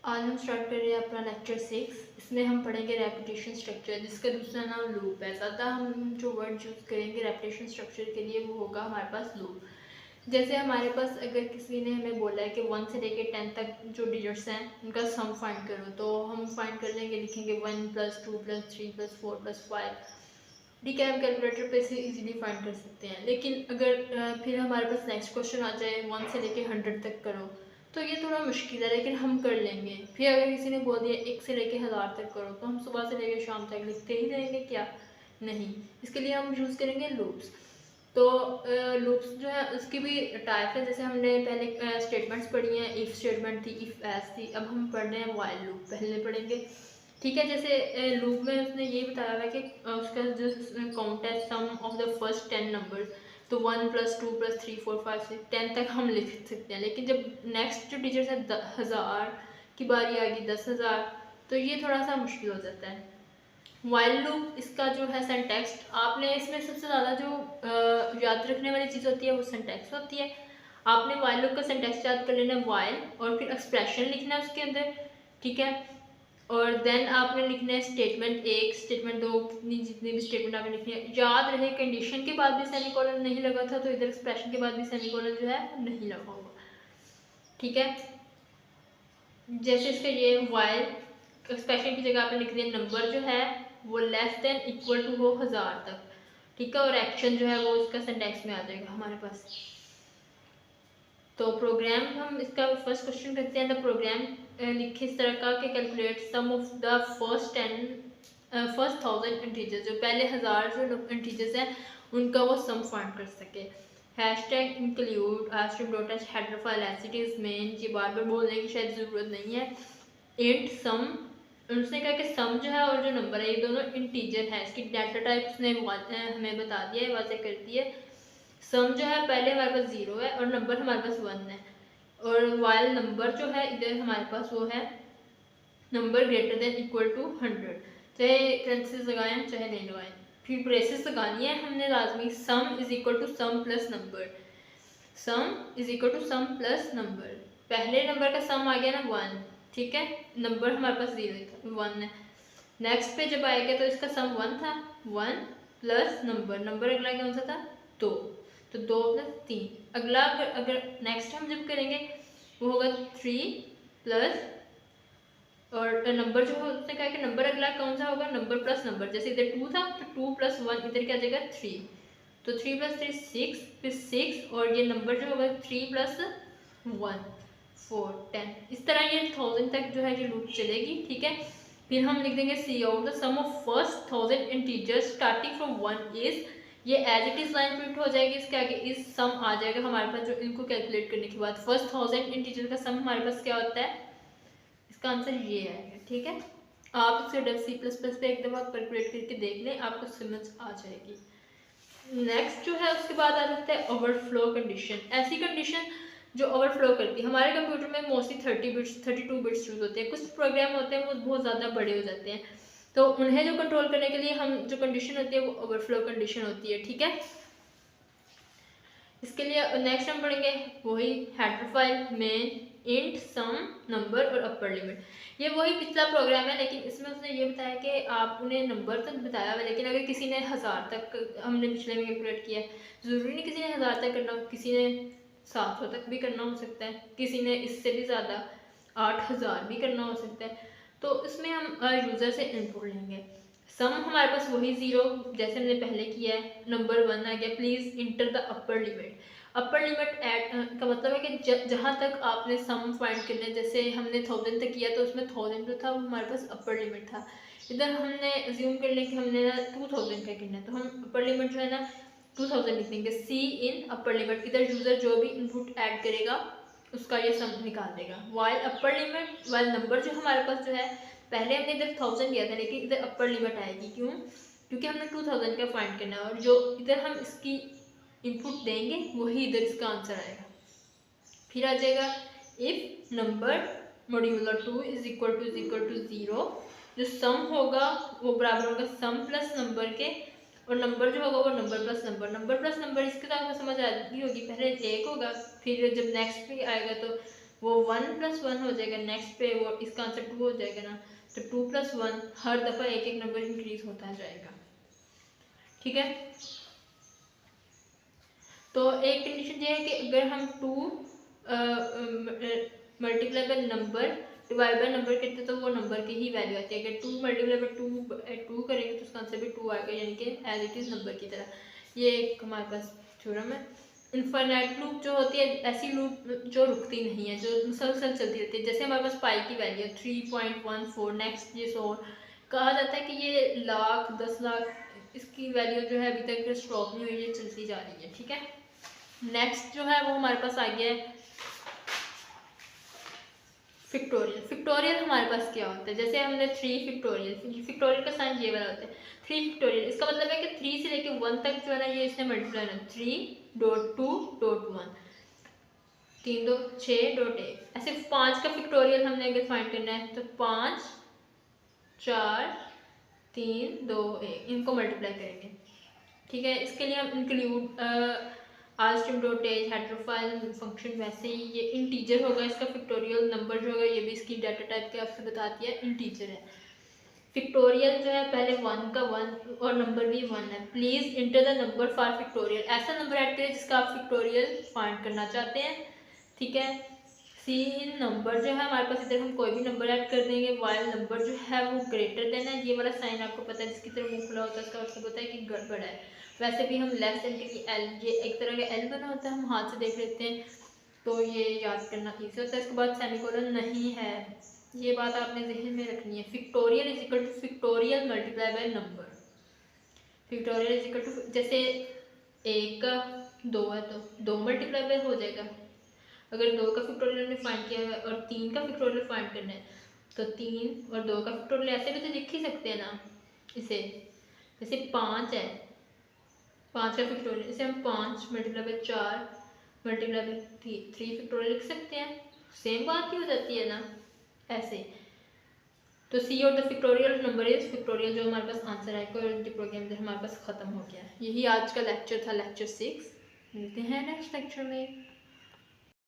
आज हम स्टार्ट कर रहे हैं अपना लेक्चर 6। इसमें हम पढ़ेंगे रेपिटेशन स्ट्रक्चर, जिसका दूसरा नाम लूप है। ज़्यादा हम जो वर्ड यूज़ करेंगे रेपिटेशन स्ट्रक्चर के लिए वो होगा हमारे पास लूप। जैसे हमारे पास अगर किसी ने हमें बोला है कि 1 से लेकर 10 तक जो डिजिट्स हैं उनका सम फाइंड करो, तो हम फाइंड कर लेंगे, लिखेंगे 1 + 2 + 3 + 4 + 5। ठीक है, हम कैलकुलेटर पे से इजीली फाइंड कर सकते हैं। लेकिन अगर फिर हमारे पास नेक्स्ट क्वेश्चन आ जाए 1 से लेके 100 तक करो, तो ये थोड़ा मुश्किल है, लेकिन हम कर लेंगे। फिर अगर किसी ने बोल दिया 1 से लेके 1000 तक करो, तो हम सुबह से लेकर शाम तक लिखते ही रहेंगे क्या? नहीं। इसके लिए हम यूज़ करेंगे लूप्स। तो लूप्स जो है उसकी भी टाइप है। जैसे हमने पहले स्टेटमेंट्स पढ़ी हैं, इफ़ स्टेटमेंट थी, इफ़ एल्स थी। अब हम पढ़ रहे हैं व्हाइल लूप, पहले पढ़ेंगे। ठीक है, जैसे लूप में उसने ये बताया हुआ है कि उसका जो काउंट है सम ऑफ द फर्स्ट 10 नंबर्स, तो 1 + 2 + 3 4 5 6 10 तक हम लिख सकते हैं। लेकिन जब नेक्स्ट जो डिजिट है 1000 की बारी आ गई, 10,000, तो ये थोड़ा सा मुश्किल हो जाता है। व्हाइल लूप इसका जो है सिंटैक्स, आपने इसमें सबसे ज़्यादा जो याद रखने वाली चीज़ होती है वो सिंटैक्स होती है। आपने व्हाइल लूप का सिंटैक्स याद कर लेना है, व्हाइल, और फिर एक्सप्रेशन लिखना है उसके अंदर। ठीक है, और देन आपने लिखना है स्टेटमेंट 1, स्टेटमेंट 2, जितनी भी स्टेटमेंट आपने लिखनी है। याद रहे कंडीशन के बाद भी सेमीकोलन नहीं लगा था, तो इधर एक्सप्रेशन के बाद भी सेमीकोलन जो है नहीं लगा होगा। ठीक है, जैसे इसका ये व्हाइल एक्सप्रेशन की जगह आपने लिख दिया नंबर जो है वो लेस देन इक्वल टू हो 1000 तक। ठीक है, और एक्शन जो है वो उसका सिंटैक्स में आ जाएगा हमारे पास। तो प्रोग्राम हम इसका फर्स्ट क्वेश्चन करते हैं। द प्रोग्राम लिखे इस तरह का कि calculate sum of the first 1000 integers, जो पहले 1000 जो इंटीजर्स हैं उनका वो सम फाइंड कर सके। Hashtag include #dot header file as it is main, ये बार बार बोलने की शायद ज़रूरत नहीं है। इंट सम, उसने कहा कि सम जो है और जो नंबर है ये दोनों इंटीजर है। इसकी डाटा टाइप उसने हमें बता दिया है, वाज़ेह कर दी है। सम जो है पहले हमारे पास 0 है और नंबर हमारे पास 1 है। और वाइल नंबर जो है इधर हमारे पास वो है number greater than equal to 100। चाहे पेरेंथेसिस लगाएं चाहे नहीं लगाएं, फिर ब्रेसेस लगानी है हमने लाजमी। Sum is equal to sum plus number, sum is equal to sum plus number. पहले नंबर का सम आ गया ना 1, ठीक है, नंबर हमारे पास 0 था, 1 है। नेक्स्ट पे जब आएगा तो इसका सम 1 था, 1 प्लस नंबर, नंबर अगला कौन सा था 2, तो 2 + 3। अगला अगर नेक्स्ट हम जब करेंगे वो होगा 3 प्लस, और नंबर जो है उसने कहा कि नंबर अगला कौन सा होगा, नंबर प्लस नंबर। जैसे इधर 2 था तो 2 + 1 इधर क्या आ जाएगा 3, तो 3 + 3 6, फिर 6, और ये नंबर जो होगा 3 + 1 4 10। इस तरह ये 1000 तक जो है ये लूप चलेगी। ठीक है, फिर हम लिख देंगे cout the sum of first 1000 integers starting from 1 is, ये as it is line print हो जाएगी, इसके आगे इस सम आ जाएगा हमारे पास। जो इनको कैलकुलेट करने के बाद फर्स्ट 1000 इंटीजर का सम हमारे पास क्या होता है, इसका आंसर ये आएगा। ठीक है, आप इसे C++ पे एक दफ़ा कैलकुलेट करके देख लें, आपको समझ आ जाएगी। नेक्स्ट जो है उसके बाद आ जाता है ओवरफ्लो कंडीशन। ऐसी कंडीशन जो ओवरफ्लो करती है। हमारे कंप्यूटर में मोस्टली 32 बिट्स यूज़ होते हैं। कुछ प्रोग्राम होते हैं वो बहुत ज़्यादा बड़े हो जाते हैं, तो उन्हें जो कंट्रोल करने के लिए हम जो कंडीशन होती है वो ओवरफ्लो कंडीशन होती है। ठीक है, इसके लिए नेक्स्ट हम पढ़ेंगे वही हेडर फाइल में इंट सम नंबर और अपर लिमिट। ये वही पिछला प्रोग्राम है, लेकिन इसमें उसने ये बताया कि आप उन्हें नंबर तक बताया हुआ है, लेकिन अगर किसी ने 1000 तक, हमने पिछले में कैलकुलेट किया है, ज़रूरी नहीं किसी ने 1000 तक करना, किसी ने 700 तक भी करना हो सकता है, किसी ने इससे भी ज़्यादा 8000 भी करना हो सकता है। तो इसमें हम यूज़र से इनपुट लेंगे। सम हमारे पास वही 0 जैसे हमने पहले किया है, नंबर 1 आ गया। Please enter the upper limit. Upper limit add का मतलब है कि जहाँ तक आपने सम फाइंड करना है, जैसे हमने 1000 तक किया तो उसमें 1000 जो था वो हमारे पास अपर लिमिट था। इधर हमने अज्यूम कर लिया कि हमने ना 2000 का करना है, तो हम अपर लिमिट जो है ना 2000 लिख देंगे। सी इन अपर लिमिट, इधर यूज़र जो भी इनपुट ऐड करेगा उसका ये सम निकाल देगा। While upper limit, while number जो हमारे पास जो है, पहले हमने इधर 1000 लिया था, लेकिन इधर अपर लिमिट आएगी। क्यों? क्योंकि हमने 2000 का फाइंड करना है, और जो इधर हम इसकी इनपुट देंगे वही इधर इसका आंसर आएगा। फिर आ जाएगा if number modular 2 is equal to 0, जो सम होगा वो बराबर होगा सम प्लस नंबर के, और नंबर जो होगा वो number plus number. Number plus number इसके साथ समझ आ रही होगी, पहले 1 होगा, फिर जब नेक्स्ट पे आएगा तो वो 1 + 1 हो जाएगा, नेक्स्ट पे वो इसका आंसर 2 हो जाएगा ना, तो 2 + 1 हर दफ़ा एक एक नंबर इंक्रीज होता जाएगा। ठीक है, तो एक कंडीशन ये है कि अगर हम 2 multiply by number divide by number करते तो वो नंबर की ही वैल्यू आती है। अगर 2 मल्टीप्लाई बाय 2 करेंगे तो उसका आंसर भी 2 आएगा, यानी कि एज इट इज़ नंबर की तरह। ये एक हमारे पास थ्योरम है। इनफाइनाइट लूप जो होती है ऐसी लूप जो रुकती नहीं है, जो मुसलसल चलती रहती है। जैसे हमारे पास पाई की वैल्यू 3.14, नेक्स्ट ये 100, कहा जाता है कि ये लाख 10 लाख इसकी वैल्यू जो है अभी तक स्टॉप नहीं हुई, ये चलती जा रही है। ठीक है, नेक्स्ट जो है वो हमारे पास आ गया है फिक्टोरियल। फिक्टोरियल हमारे पास क्या होता है, जैसे हमने 3 फिक्टोरियल का साइन ये वाला होता है 3 फिक्टोरियल। इसका मतलब है कि 3 से लेके 1 तक जो है ना ये इसने मल्टीप्लाई है 3.2.1, 3 2 6.1। ऐसे 5 का फिक्टोरियल हमने अगर फाइंड करना है तो 5 4 3 2 1 इनको मल्टीप्लाई करेंगे। ठीक है, इसके लिए हम इंक्लूड आस्ट्रीम.एज हेट्रोफाइल फंक्शन, वैसे ही ये इंटीजर होगा। इसका फिक्टोरियल नंबर जो होगा ये भी इसकी डाटा टाइप के आपसे बताती है, इंटीजर है। फिक्टोरियल जो है पहले 1 का 1 और नंबर भी 1 है। Please enter the number for factorial, ऐसा नंबर ऐड करें जिसका आप फिक्टोरियल फाइंड करना चाहते हैं। ठीक है, सी नंबर जो है हमारे पास इधर हम कोई भी नंबर ऐड कर देंगे, वाइल नंबर जो है वो ग्रेटर देन है। ये वाला साइन आपको पता है, जिसकी तरह मुंह खुला होता है उसका मतलब होता है कि गड़बड़ है। वैसे भी हम लेस देन के लिए एल, ये एक तरह का एल बना होता है, हम हाथ से देख लेते हैं तो ये याद करना ईजी होता है। इसके बाद सेमीकोलन नहीं है, ये बात आपने जहन में रखनी है। Factorial is equal to factorial multiply by number. Factorial is equal to, जैसे 1 का 2 है तो 2 मल्टीप्लाई बाय हो जाएगा। अगर 2 का फिक्टोरियल ने फाइंड किया है और 3 का फिक्टोरियल फाइंड करना है तो 3 और 2 का फिक्टोरियल ऐसे भी तो लिख ही सकते हैं ना इसे। जैसे 5 है, 5 का फिक्टोरियल, इसे हम 5 multiply by 4 multiply by 3 factorial लिख सकते हैं। सेम बात ही हो जाती है ना ऐसे। तो सी और the factorial number is factorial, जो हमारे पास आंसर है। कोई प्रोग्राम हमारे पास खत्म हो गया। यही आज का लेक्चर था, लेक्चर 6। मिलते हैं नेक्स्ट लेक्चर में।